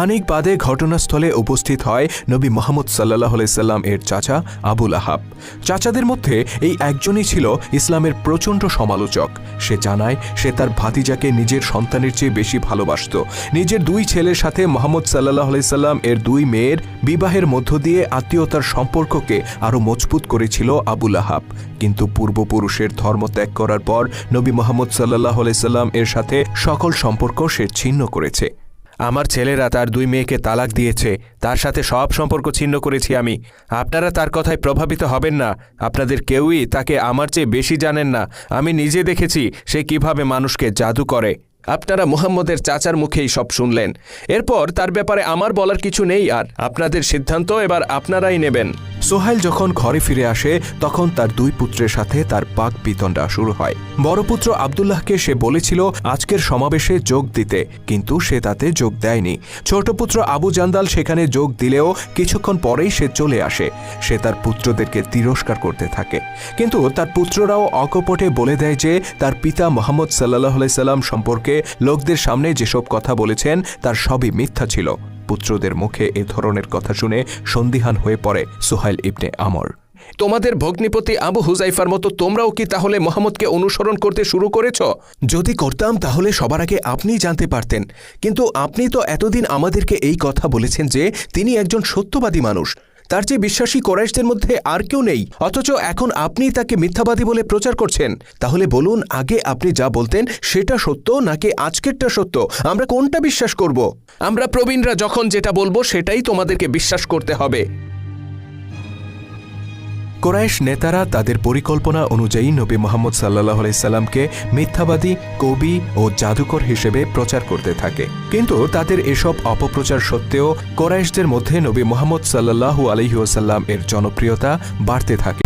খানিক বাদে ঘটনাস্থলে উপস্থিত হয় নবী মুহাম্মদ সাল্লাল্লাহু আলাইহি সাল্লাম এর চাচা আবু লাহাব। চাচাদের মধ্যে এই একজনই ছিল ইসলামের প্রচণ্ড সমালোচক। সে জানায় সে তার ভাতিজাকে নিজের সন্তানের চেয়ে বেশি ভালোবাসত। নিজের দুই ছেলের সাথে মুহাম্মদ সাল্লাল্লাহু আলাইহি সাল্লাম এর দুই মেয়ের বিবাহের মধ্য দিয়ে আত্মীয়তার সম্পর্ককে আরও মজবুত করেছিল আবু লাহাব। কিন্তু পূর্বপুরুষের ধর্ম ত্যাগ করার পর নবী মুহাম্মদ সাল্লাল্লাহু আলাইহি সাল্লাম এর সাথে সকল সম্পর্ক সে ছিন্ন করেছে। আমার ছেলেরা তার দুই মেয়েকে তালাক দিয়েছে, তার সাথে সব সম্পর্ক ছিন্ন করেছি আমি। আপনারা তার কথায় প্রভাবিত হবেন না। আপনাদের কেউই তাকে আমার চেয়ে বেশি জানেন না। আমি নিজে দেখেছি সে কিভাবে মানুষকে জাদু করে। আপনারা মুহাম্মদের চাচার মুখেই সব শুনলেন। এরপর তার ব্যাপারে আমার বলার কিছু নেই, আর আপনাদের সিদ্ধান্ত এবার আপনারাই নেবেন। সোহাইল যখন ঘরে ফিরে আসে তখন তার দুই পুত্রের সাথে তার পাক বিতণ্ডা শুরু হয়। বড় পুত্র আব্দুল্লাহকে সে বলেছিল আজকের সমাবেশে যোগ দিতে, কিন্তু সে তাতে যোগ দেয়নি। ছোট পুত্র আবু জান্দাল সেখানে যোগ দিলেও কিছুক্ষণ পরেই সে চলে আসে। সে তার পুত্রদেরকে তিরস্কার করতে থাকে, কিন্তু তার পুত্ররাও অকপটে বলে দেয় যে তার পিতা মুহাম্মদ সাল্লাল্লাহু আলাইহি সাল্লাম সম্পর্কে লোকদের সামনে যেসব কথা বলেছেন তার সবই মিথ্যা ছিল। পুত্রদের মুখে এ ধরনের কথা শুনে সন্দিহান হয়ে পড়ে সুহাইল ইবনে আমর। তোমাদের ভগ্নিপতি আবু হুজাইফার মতো তোমরাও কি তাহলে মুহাম্মদকে অনুসরণ করতে শুরু করেছ? যদি করতাম তাহলে সবার আগে আপনিই জানতে পারতেন, কিন্তু আপনি তো এতদিন আমাদেরকে এই কথা বলেছেন যে তিনি একজন সত্যবাদী মানুষ, তার চেয়ে বিশ্বাসী কুরাইশদের মধ্যে আর কেউ নেই, অথচ এখন আপনি তাকে মিথ্যাবাদী বলে প্রচার করছেন। তাহলে বলুন, আগে আপনি যা বলতেন সেটা সত্য নাকি আজকেরটা সত্য? আমরা কোনটা বিশ্বাস করব? আমরা প্রবীণরা যখন যেটা বলবো সেটাই তোমাদেরকে বিশ্বাস করতে হবে। কুরাইশ নেতারা তাদের পরিকল্পনা অনুযায়ী নবী মুহাম্মদ সাল্লাল্লাহু আলাইহি সাল্লামকে মিথ্যাবাদী, কবি ও জাদুকর হিসেবে প্রচার করতে থাকে। কিন্তু তাদের এসব অপপ্রচার সত্ত্বেও কুরাইশদের মধ্যে নবী মুহাম্মদ সাল্লাল্লাহু আলাইহি ওয়াসাল্লাম এর জনপ্রিয়তা বাড়তে থাকে।